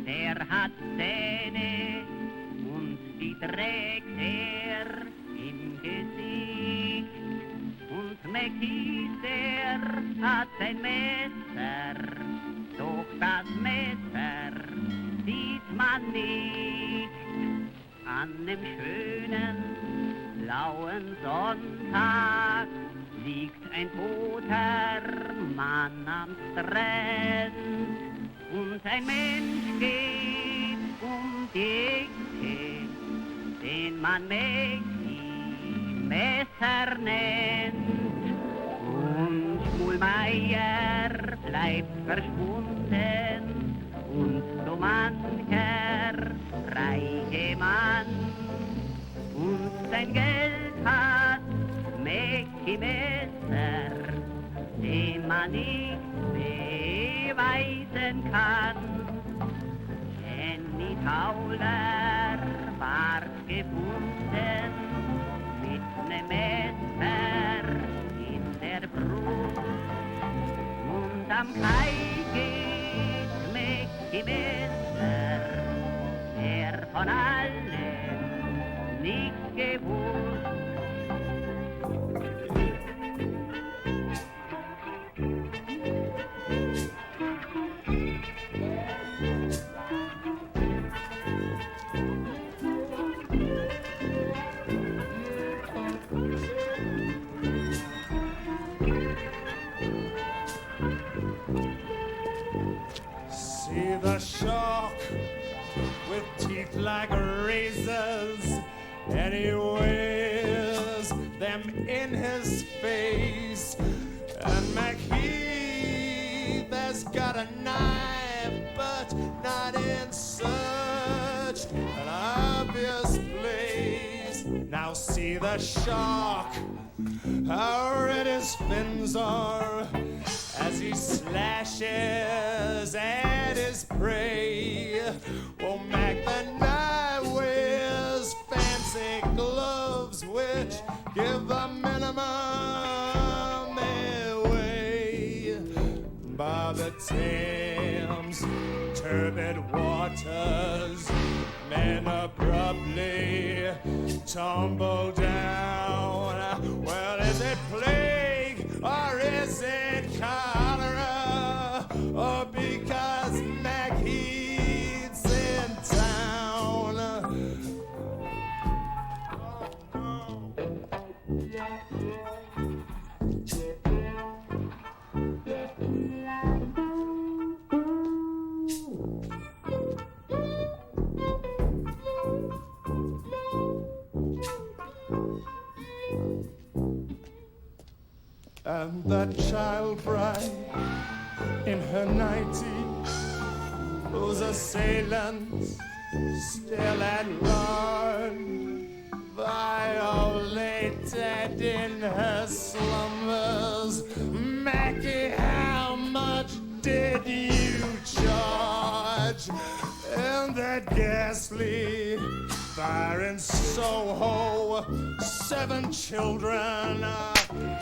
Der hat Zähne und die trägt er im Gesicht. Und Mackie, der hat ein Messer, doch das Messer sieht man nicht. An dem schönen blauen Sonntag liegt ein toter Mann am Strand. Und ein Mensch geht die Ecke, den man Messer nennt. Und Schmulmeier bleibt verschwunden und so mancher reiche Mann. Und sein Geld hat Messer, den man nicht beweisen kann. Henny Tauler war gefunden mit nem Messer in der Brust. Und am Kai geht Messer, der von allem nicht gewusst. The shark with teeth like razors, and he wears them in his face. And McHeath has got a knife, but not in such an obvious place. Now see the shark, how red his fins are as he slashes at his prey. Oh, Mac the knife wears fancy gloves which give the minimum away. By the Thames, turbid waters, men abruptly tumble down. Well, is it plague or is it cholera? Or because McHeath's in town? And that child bride in her 90s, whose assailants still at large, violated in her slumbers. Mackie, how much did you charge? And that ghastly fire in Soho, 7 children,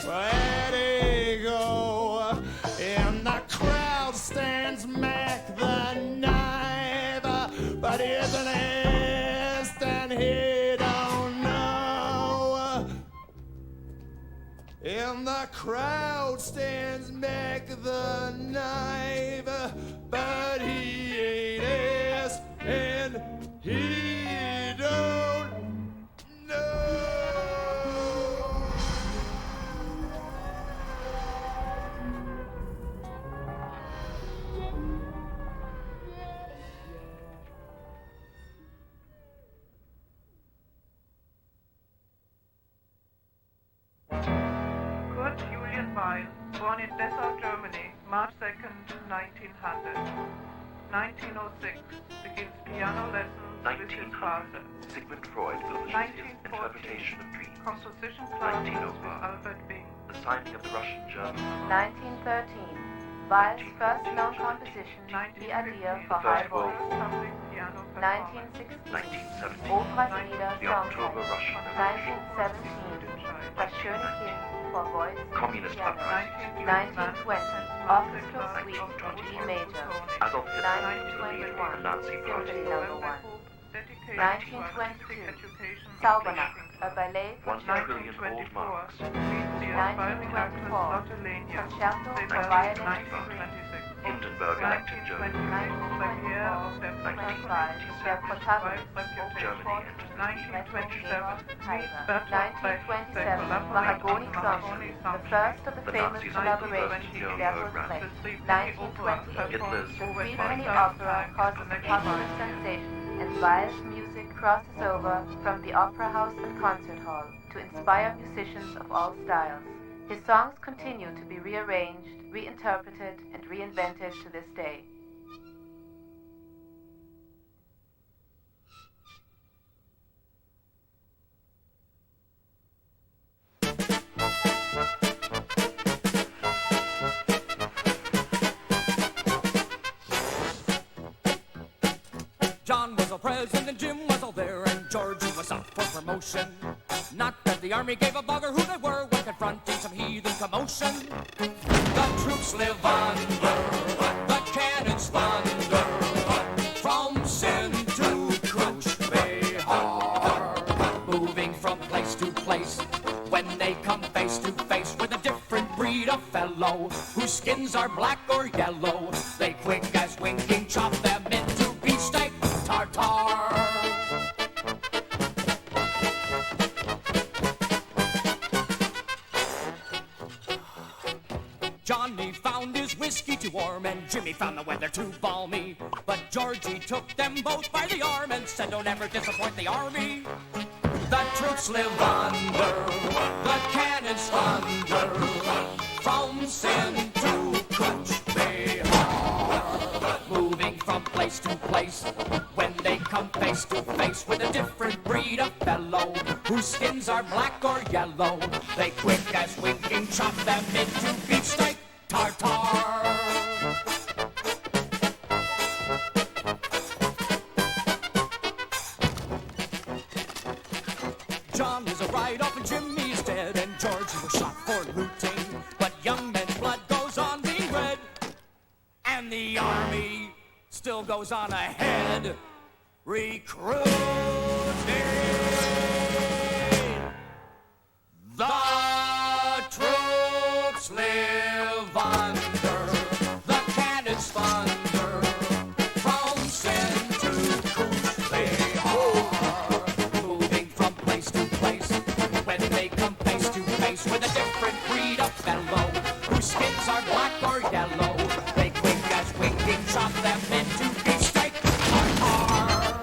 where'd he go? In the crowd stands Mac the knife, but he's an ass and he don't know. In the crowd stands Mac the knife, but he ain't ass and he don't know. Weill, born in Dessau, Germany, March 2nd, 1900. 1906, begins piano lessons with his father. Sigmund Freud publishes his Interpretation of Dreams. Composition classes with Albert Bing. The signing of the Russian German. 1913. Weill's first known composition, The Idea for High Voice. 1916. 1917. Opernlieder The October Soundtrack. Russian Revolution. 1917. Das schöne Kind for Voice. Communist Piano. uprising. 1920. Orchestral Suite G Major. Adolf Hitler leads the 1921. Nazi Party. Symphony No. 1. 1922. Zaubernacht, a ballet for 1 trillion gold marks. 1924. Concerto for violin and string. Hindenburg elected Germany. 1925. Der Protagonist, Germany enters the Kaiser. 1927. Mahagonny Songs, the first of the famous collaborations with Bertold Brecht. 1928. The Threepenny opera causes a popular sensation, and Weill's music crosses over from the opera house and concert hall to inspire musicians of all styles. His songs continue to be rearranged, reinterpreted, and reinvented to this day. John was all present and Jim was all there and Georgie was up for promotion. Not that the army gave a bugger who they were when confronting some heathen commotion. The troops live under the cannon's thunder, from Sin to Ridgway, moving from place to place. When they come face to face with a different breed of fellow, whose skins are black or yellow, they quick as winking chop them into beefsteak tartare. Johnny found his whiskey too warm and Jimmy found the weather too balmy. But Georgie took them both by the arm and said, don't ever disappoint the army. The troops live under the cannon's thunder, from Sin to Ridgway, moving from place to place. When they come face to face with a different breed of fellow, whose skins are black or yellow, they quick as winking chop them into beefsteak tartare. John is a write-off and Jimmy is dead, and Georgie was shot for looting. But young men's blood goes on being red, and the army still goes on ahead, recruiting. The troops live under the cannon's thunder, from Sin to Ridgway, moving from place to place. When they come face to face with a different breed of fellow, whose skins are black or yellow, they quick as winking chop them into beefsteak tartare.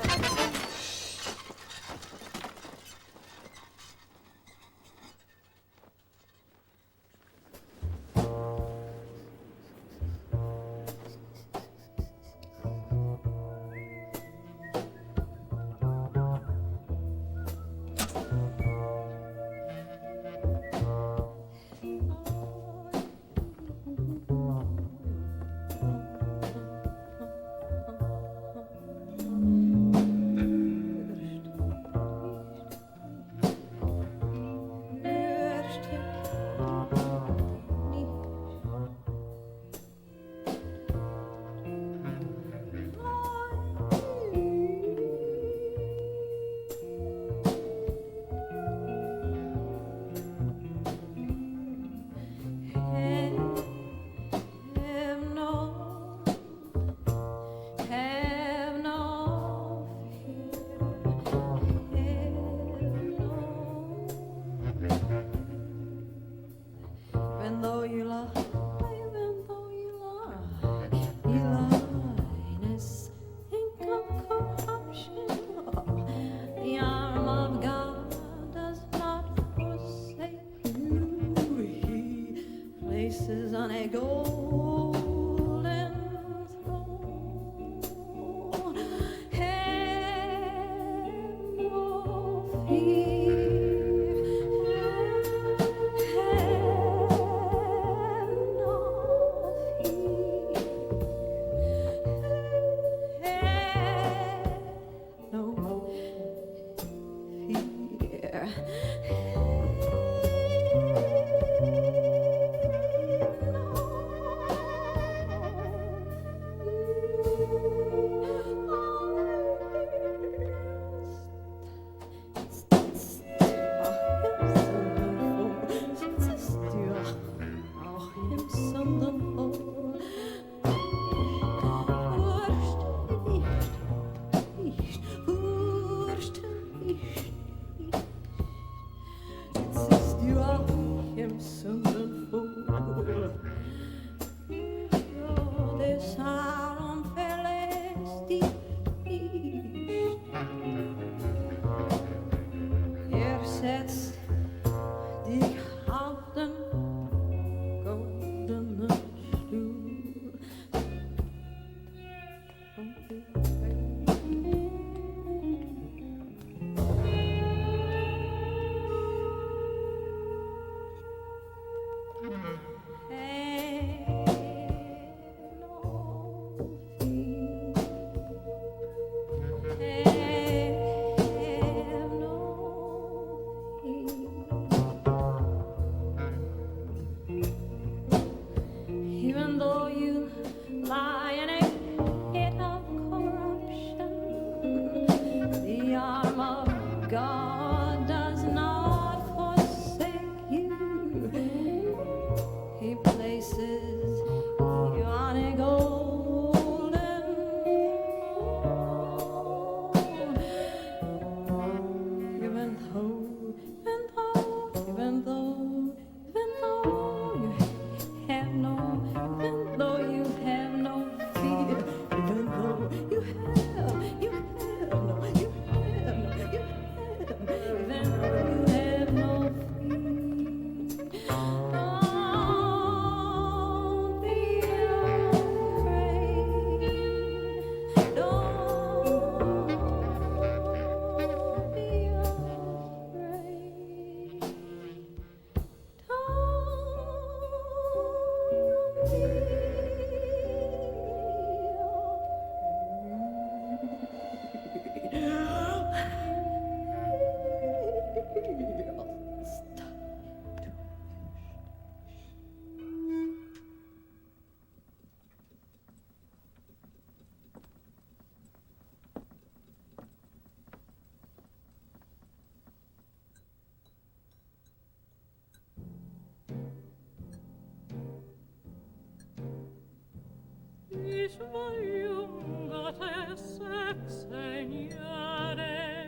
Ich war jung, hatte 16 Jahre.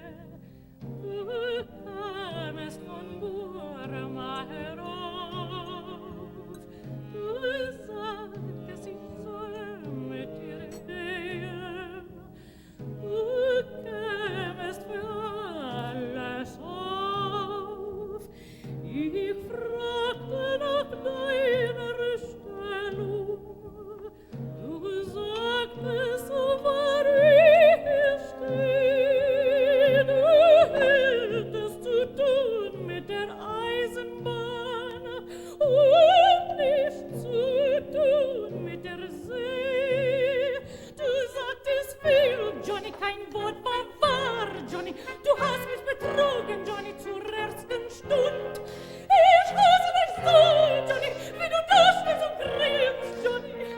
Du kamst von Burma herauf. Du sagtest, ich soll mit dir gehen. Du kämest für alles auf. Ich fragte nach deiner Stellung. Du sagtest, so war ich stehen. Du hättest zu tun mit der Eisenbahn und nicht zu tun mit der See. Du sagtest viel, Johnny, kein Wort war wahr, Johnny. Du hast mich betrogen, Johnny, zur ersten Stund. Ich hasse dich so, Johnny, wie du da stehst und grinst, Johnny.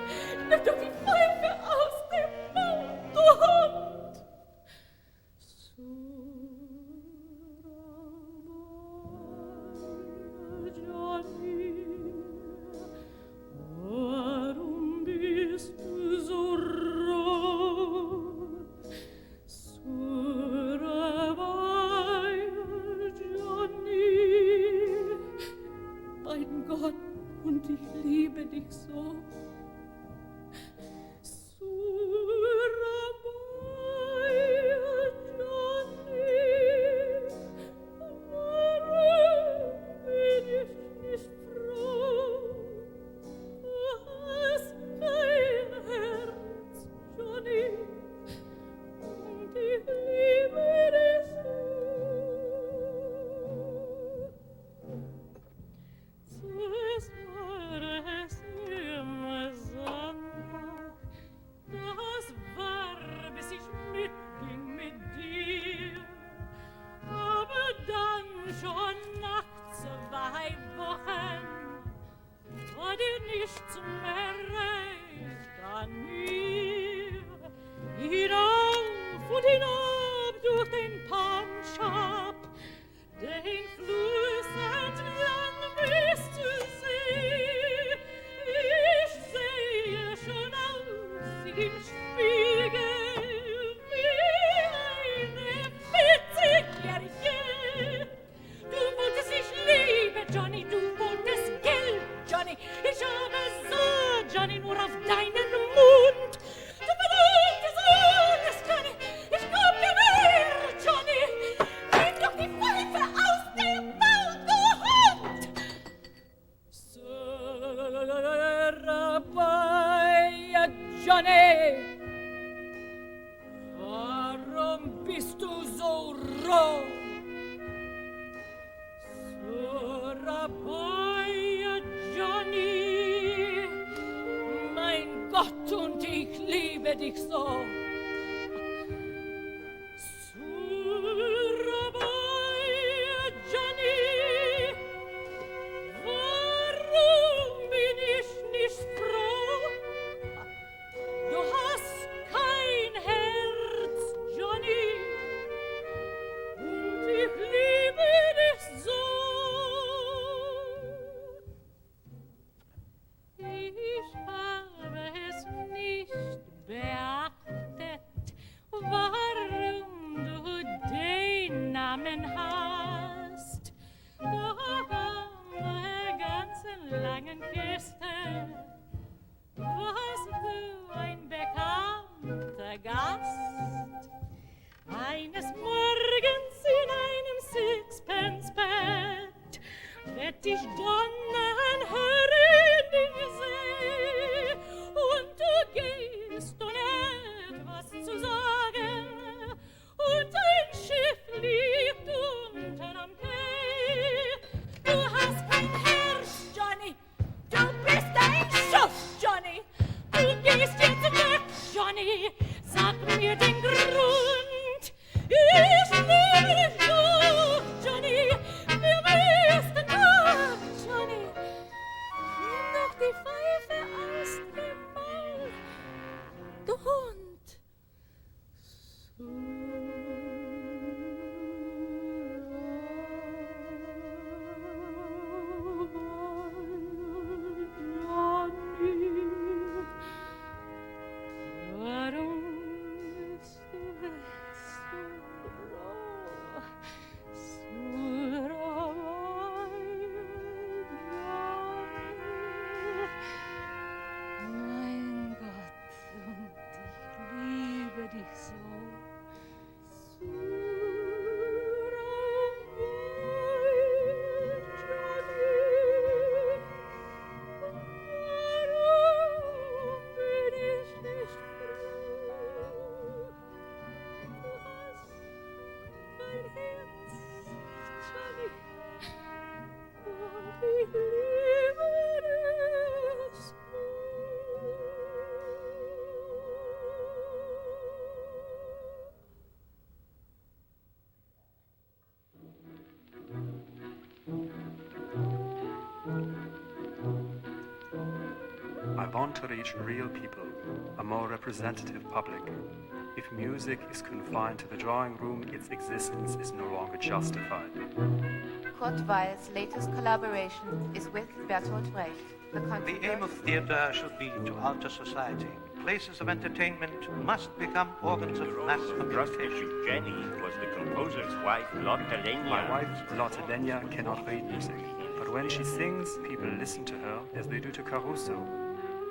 Nimm doch die Pfeife aus dem Mund, du Hund! Johnny, warum bist du so rot? Surabaya, Johnny, mein Gott, und ich liebe dich so. bist du so roh. Surabaya, Johnny, mein Gott, und ich liebe dich so. Surabaya, Johnny, warum bin ich nicht froh? Du hast kein Herz, Johnny, und ich liebe dich so. Ich habe es nicht beachtet, warum du den Namen hast. Da der ganzen langen Küste warst du ein bekannter Gast. Eines Morgens in einem Sixpence-Bett wird dich donnern hören in die See, und du gehst ohne etwas zu sagen, und ein Schiff liegt unten am Quai. Du hast kein Herz, Johnny, du bist ein Schuft, Johnny, du gehst jetzt weg, Johnny, sag mir den Grund. Ich liebe dich so, Johnny, wir müssten Tag, Johnny. Nimm doch die Pfeife aus dem Maul, du Hund. Warum bist du so roh? Mein Gott, und ich liebe dich so. I want to reach real people, a more representative public. If music is confined to the drawing room, its existence is no longer justified. Kurt Weill's latest collaboration is with Bertold Brecht. The aim of theatre should be to alter society. Places of entertainment must become organs of mass communication. Jenny was the composer's wife, Lotte Lenya. My wife, Lotte Lenya, cannot read music, but when she sings, people listen to her as they do to Caruso.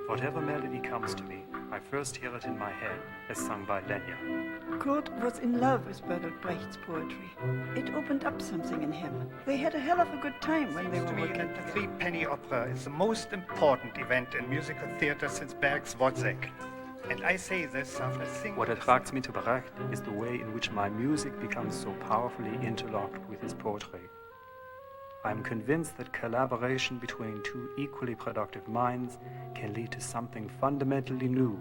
Whatever melody comes to me, I first hear it in my head, as sung by Lenya. Kurt was in love with Bertolt Brecht's poetry. It opened up something in him. They had a hell of a good time when they were working. The Threepenny Opera is the most important event in musical theatre since Berg's Wozzeck. And I say this after singing... What attracts me to Brecht is the way in which my music becomes so powerfully interlocked with his poetry. I am convinced that collaboration between two equally productive minds can lead to something fundamentally new.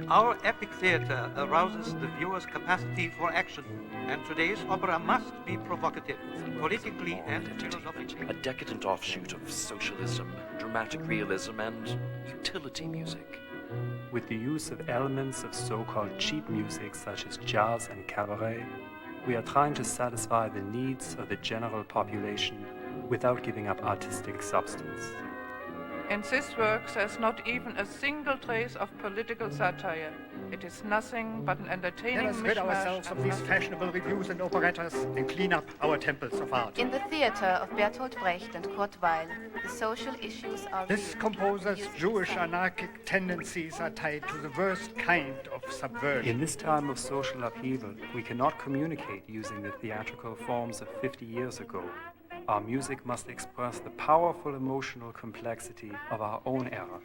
Our epic theatre arouses the viewer's capacity for action, and today's opera must be provocative, politically and philosophically. A decadent offshoot of socialism, dramatic realism, and utility music. With the use of elements of so-called cheap music such as jazz and cabaret, we are trying to satisfy the needs of the general population without giving up artistic substance. And this work has not even a single trace of political satire. It is nothing but an entertaining Let us rid mishmash ourselves of these fashionable reviews and operettas and clean up our temples of art. In the theatre of Bertolt Brecht and Kurt Weill, the social issues are This composer's Jewish anarchic tendencies are tied to the worst kind of subversion. In this time of social upheaval, we cannot communicate using the theatrical forms of 50 years ago. Our music must express the powerful emotional complexity of our own era.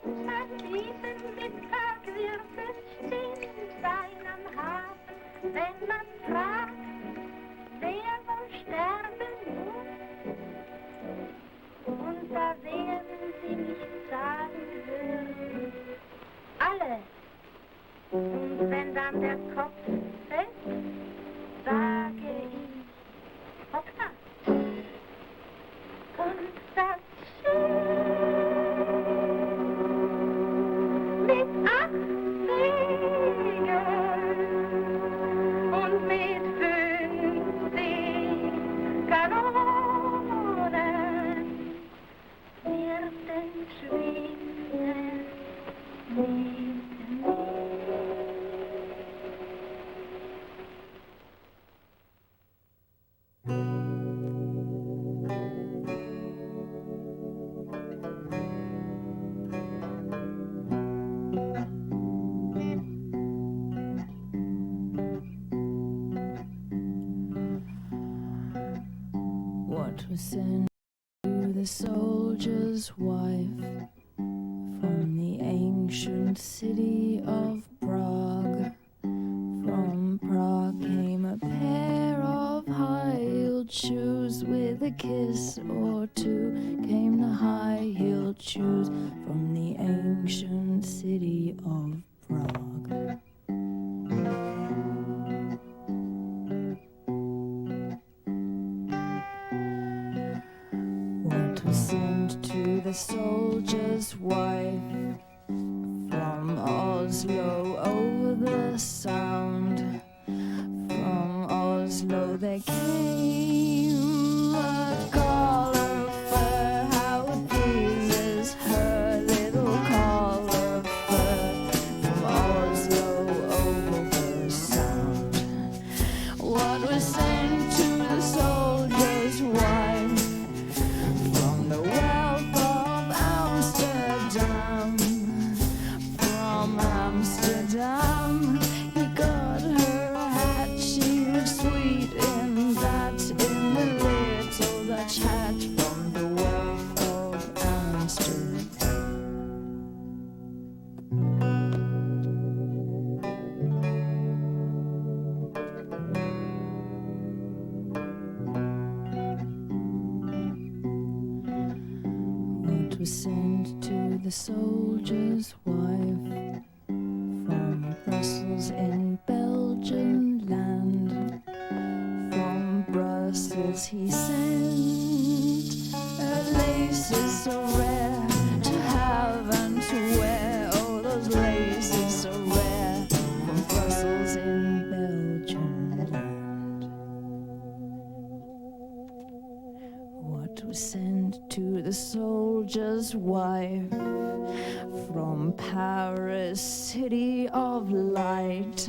Und hat Lieben mit Tag wird es still sein am Hafen, wenn man fragt, wer wohl sterben muss. Und da werden sie nicht sagen hören, alle. Und wenn dann der Kopf fällt, sage ich, hoppla. Und das Schiff mit 8 Segeln und mit 50 Kanonen wird entschwinden mit mir. What was sent to the soldier's wife from the ancient city of Prague? From Prague came a pair of high-heeled shoes. With a kiss or two came the high-heeled shoes from the ancient city of Prague. What was sent to the soldier's wife from Oslo over the Sound? From Oslo they came, a collar of fur, how it pleases her, little collar of fur, from Oslo over the Sound. What was sent to the soldier's wife from the wealth of Amsterdam? From Amsterdam he got her a hat. She was sweet in that, in the little Dutch hat from the wealth of Amsterdam. What was sent to the soldier's wife from Brussels in Belgian land? From Brussels he sent her laces so rare to have and to wear. Oh, those laces so rare from Brussels in Belgian land. What was sent to the soldier's wife from Paris, city of light?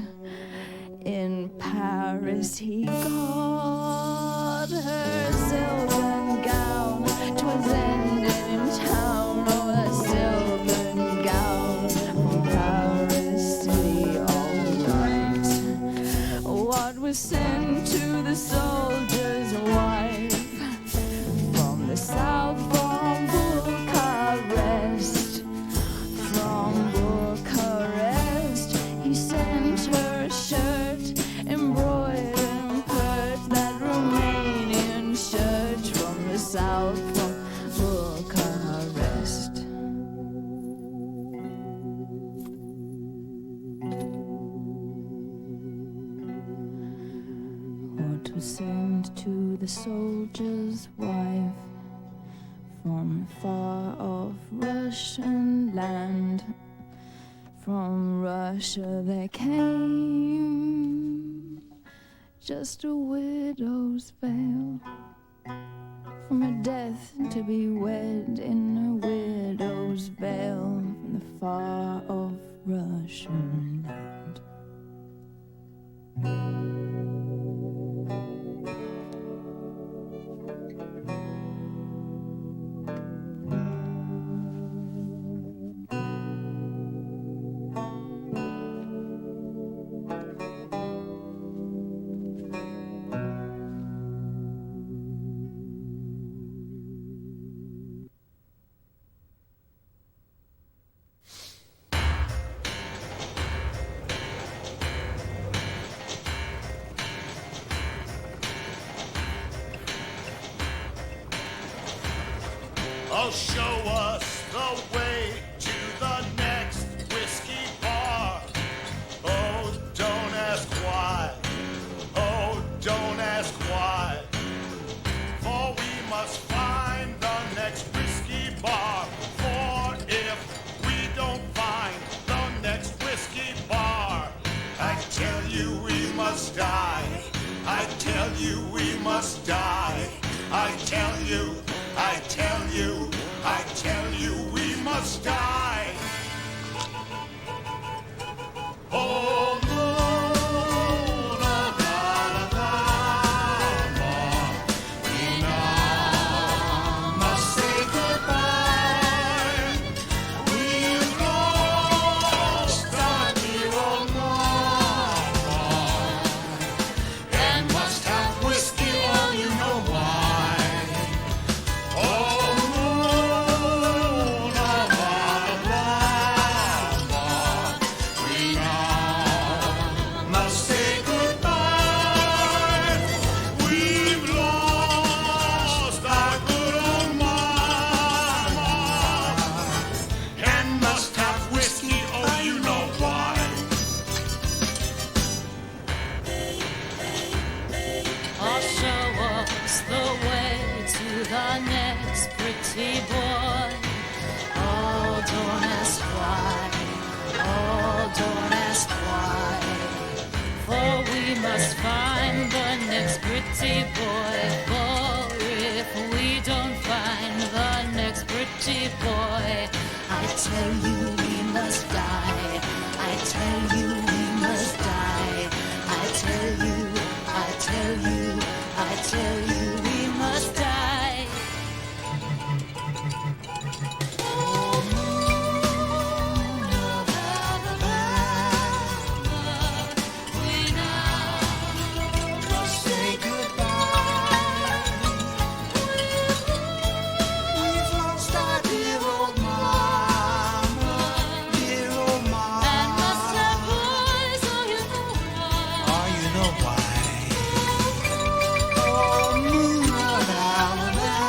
In Paris he got her silken gown. 'Twas ended in town, oh, a silken gown from Paris, city of light. What was sent to the soldier's wife from the south, from Bucharest? From Bucharest he sent her a shirt embroidered and pert, that Romanian shirt from the south, from Bucharest. What was sent to the soldier's wife from far off Russian land? From Russia they came, just a widow's veil, from a death to be wed in a widow's veil, from the far off Russian land. show us the way to the next whiskey bar. Oh, don't ask why. Oh, don't ask why. For we must find the next whiskey bar. For if we don't find the next whiskey bar, I tell you we must die. I tell you we must die. I tell you, I tell you, I tell you we must die. Oh, moon of Alabama, we now must say goodbye. We've lost our dear old mama, and must have whiskey, oh, you know why. Oh, moon of Alabama, we now must say goodbye. We've lost our good old mama, and must have whiskey, oh, you know why. Or show us the way to the next pretty boy. Oh, don't ask why. Oh, don't ask why. For we must find the next pretty boy. For if we don't find the next pretty boy, I tell you we must die. I tell you we must die. I tell you, I tell you, I tell you we must die. Oh, moon of Alabama, we now must say goodbye. We've lost our dear old mama, and must have boys, oh, you know why. Oh, you know why. Oh, moon of Alabama,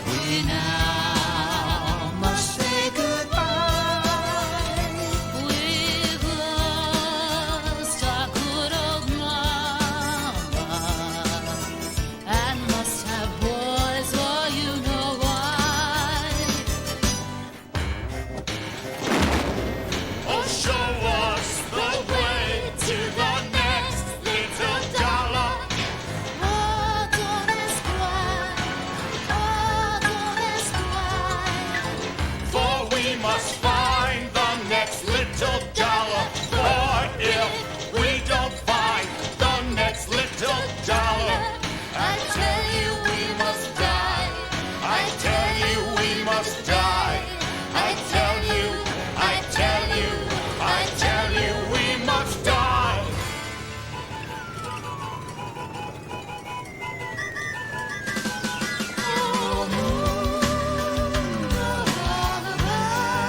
we now must say goodbye. We've lost our good old mama, and must have boys, oh, you know why. Oh, show us the way to the next little dollar. Oh, don't ask why. Oh, don't ask why. For we must find the next little dollar. For if we don't find the next little dollar, I tell you we must die. I tell you we must die. I tell you, I tell you, I tell you we must die. Oh, moon of Alabama,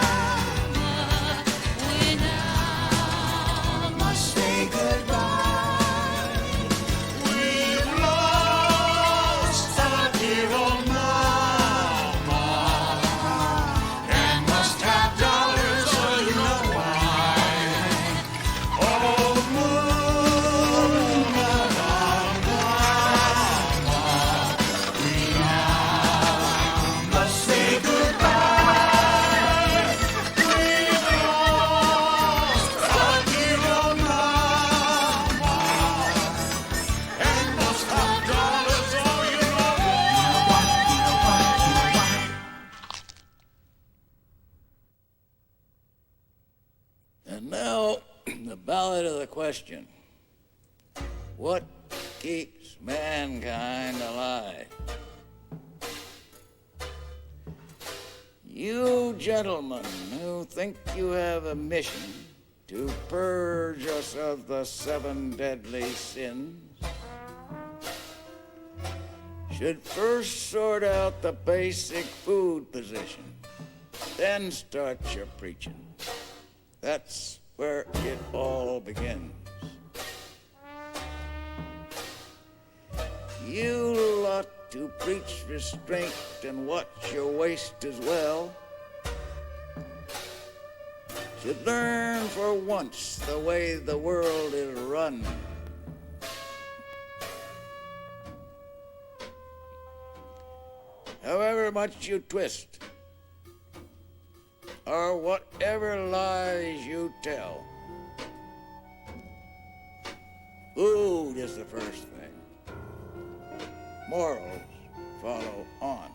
we now must say goodbye. We've lost our dear old mama, and must have dollars, oh, you know why. Oh, moon of Alabama, we now must say goodbye. We've lost our dear old mama, and must have dollars, oh, you know why. And now, the ballad of the question. What keeps mankind alive? You gentlemen who think you have a mission to purge us of the 7 deadly sins should first sort out the basic food position, then start your preaching. That's where it all begins. You ought to preach restraint and watch your waist as well. Should learn for once the way the world is run. However much you twist, or whatever lies you tell, food is the first thing. Morals follow on.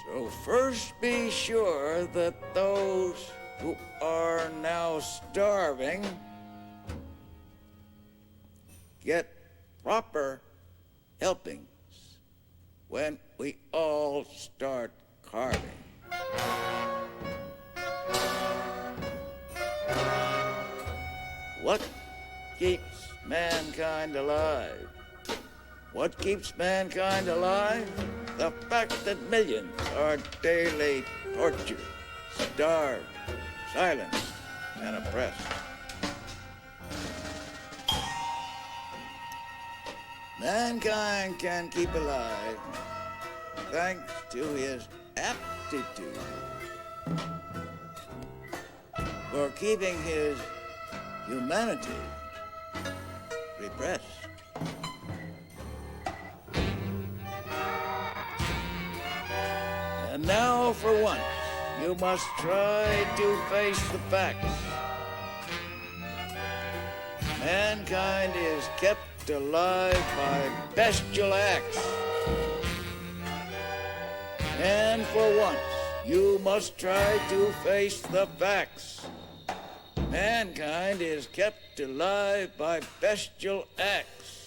So first be sure that those who are now starving get proper helpings when we all start carving. What keeps mankind alive? What keeps mankind alive? The fact that millions are daily tortured, starved, silenced, and oppressed. Mankind can keep alive thanks to his aptitude for keeping his humanity repressed. And now, for once, you must try to face the facts. Mankind is kept alive by bestial acts. And for once, you must try to face the facts. Mankind is kept alive by bestial acts.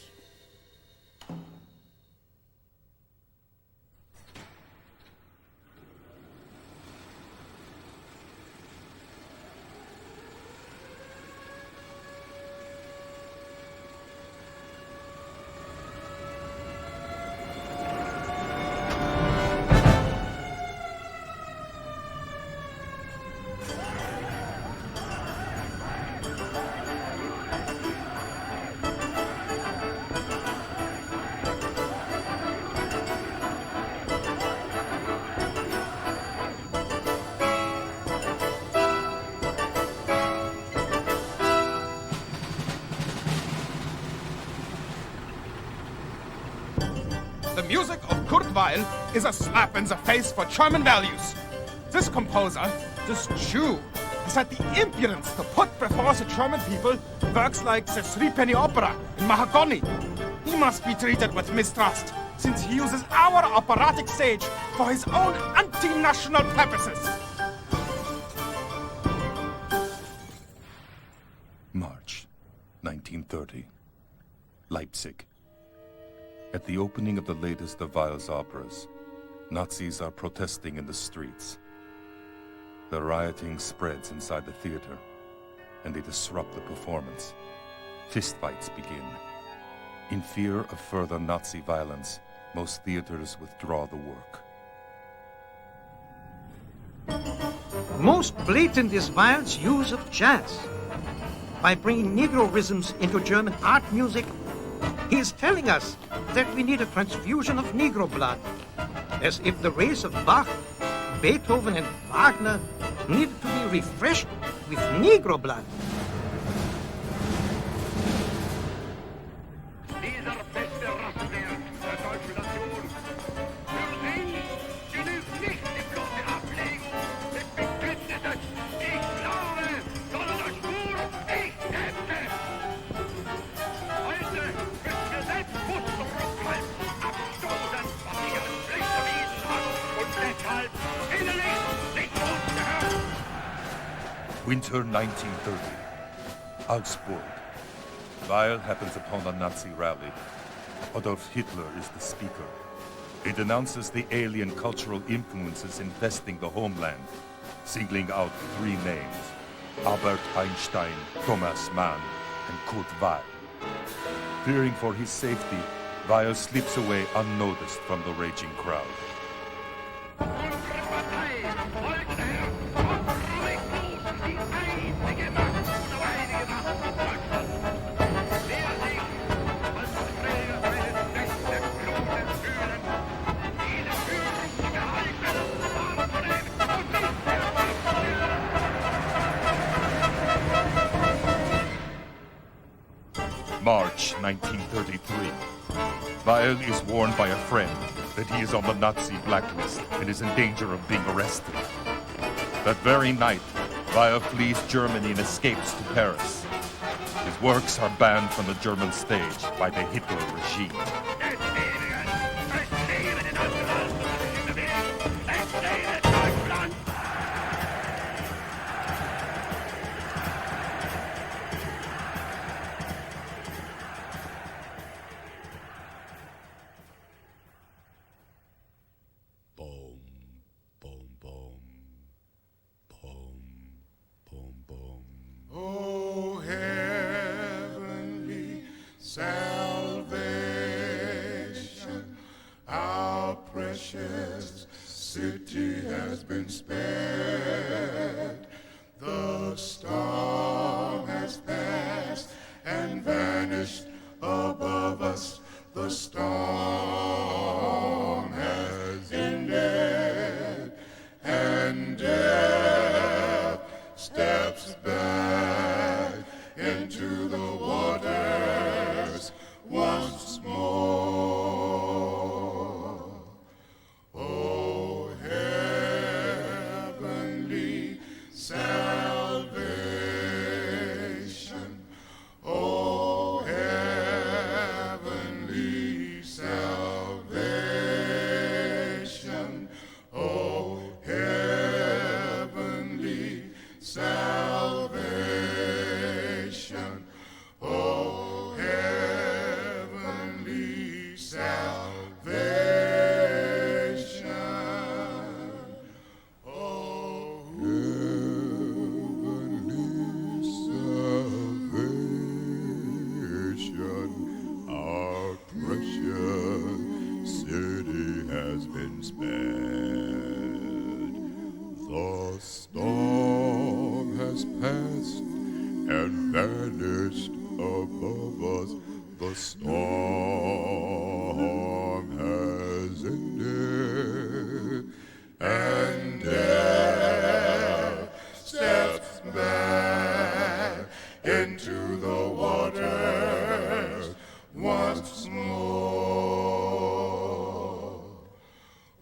The music of Kurt Weill is a slap in the face for German values. This composer, this Jew, has had the impudence to put before the German people works like the Threepenny Opera and Mahagonny. He must be treated with mistrust, since he uses our operatic stage for his own anti-national purposes. March 1930, Leipzig. At the opening of the latest of Weill's operas, Nazis are protesting in the streets. The rioting spreads inside the theater, and they disrupt the performance. Fistfights begin. In fear of further Nazi violence, most theaters withdraw the work. Most blatant is Weill's use of jazz. By bringing Negro rhythms into German art music, he is telling us that we need a transfusion of Negro blood, as if the race of Bach, Beethoven, and Wagner needed to be refreshed with Negro blood. Winter 1930, Augsburg. Weill happens upon a Nazi rally. Adolf Hitler is the speaker. He denounces the alien cultural influences infesting the homeland, singling out three names: Albert Einstein, Thomas Mann, and Kurt Weill. Fearing for his safety, Weill slips away unnoticed from the raging crowd. 1933. Weill is warned by a friend that he is on the Nazi blacklist and is in danger of being arrested. That very night, Weill flees Germany and escapes to Paris. His works are banned from the German stage by the Hitler regime. Oh, heavenly salvation, our precious city has been spared. The storm has passed and vanished above us. The storm has ended, and death steps back into the waters once more. Oh, heavenly salvation, oh, heavenly salvation, oh, heavenly salvation, oh, heavenly salvation, oh, heavenly salvation, our precious city has been spared. The storm has passed and vanished above us. The storm has ended, and death steps back into the waters once more.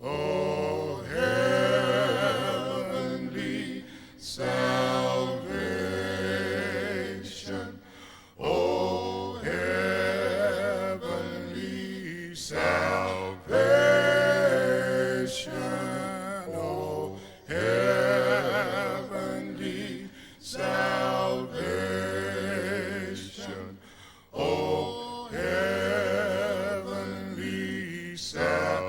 Oh, heavenly salvation, oh, heavenly salvation, oh, heavenly salvation, oh, heavenly salvation.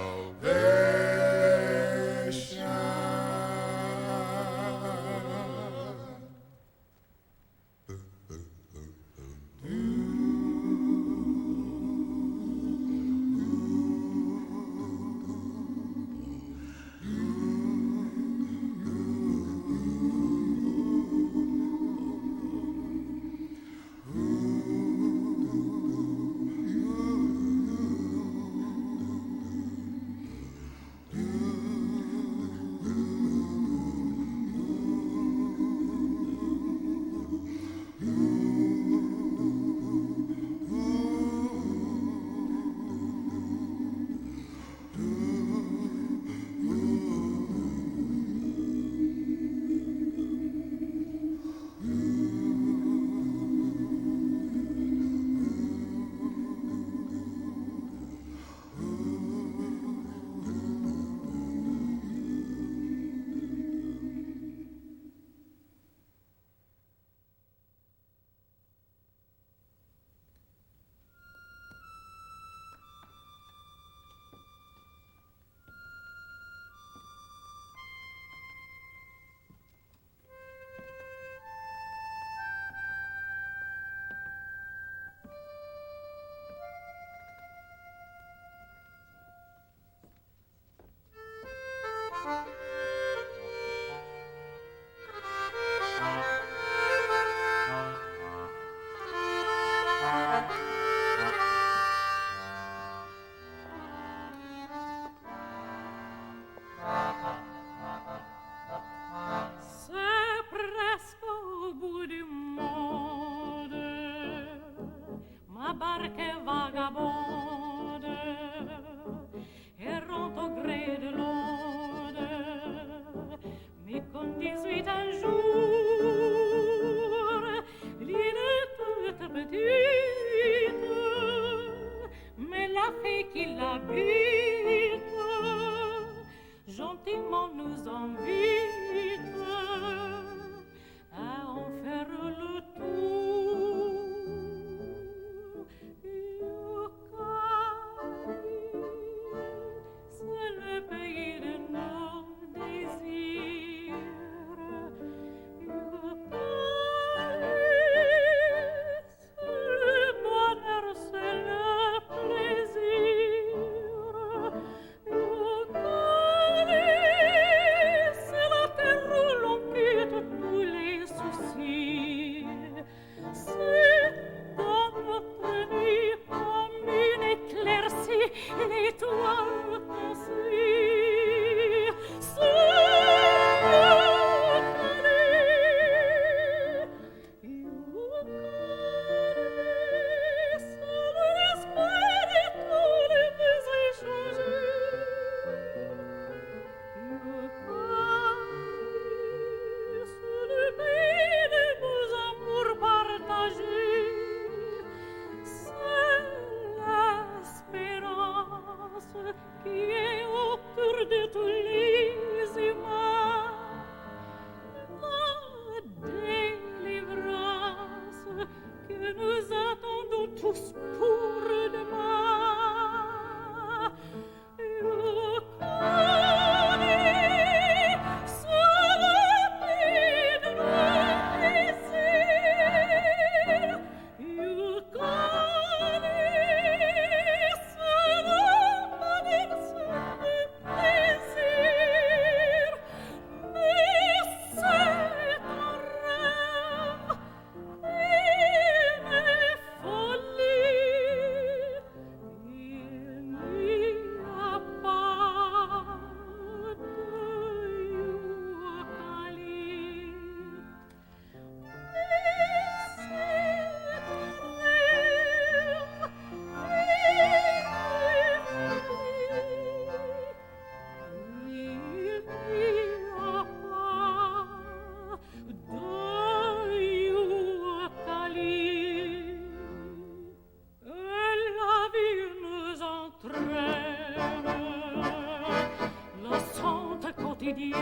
comédienne,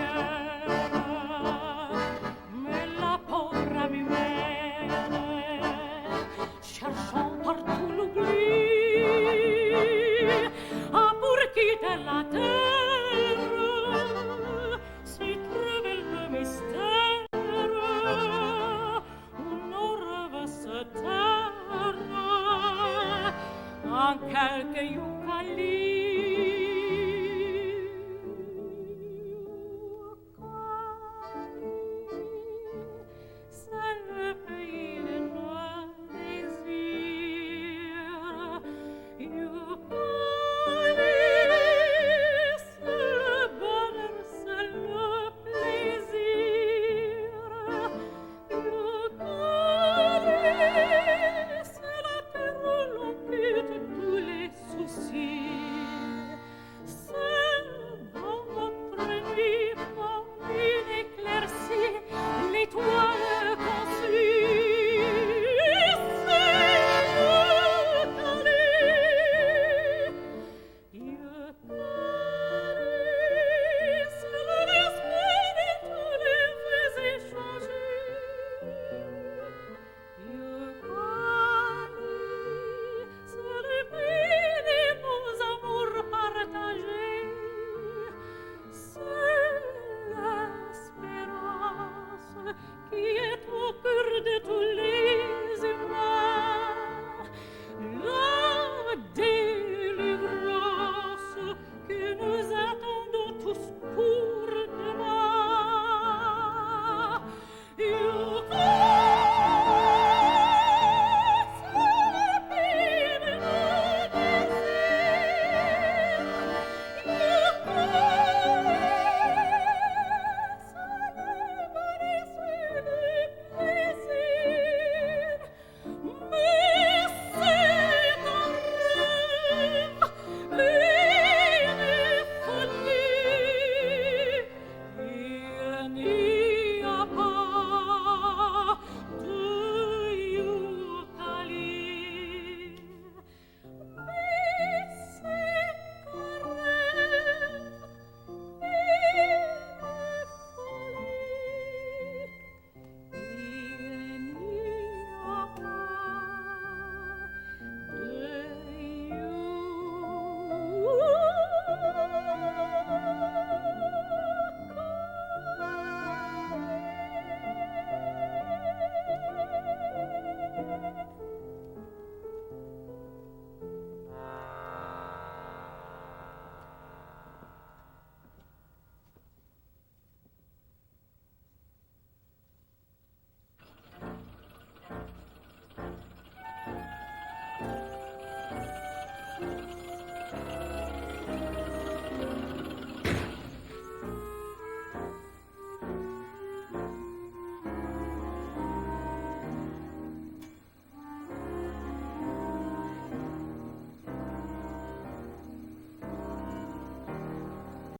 mais la pauvre muette, cherchant partout l'oubli, a pour quitter la terre, s'y trouvait le mystère, où nos rêves se tairent, en quelques yucalis.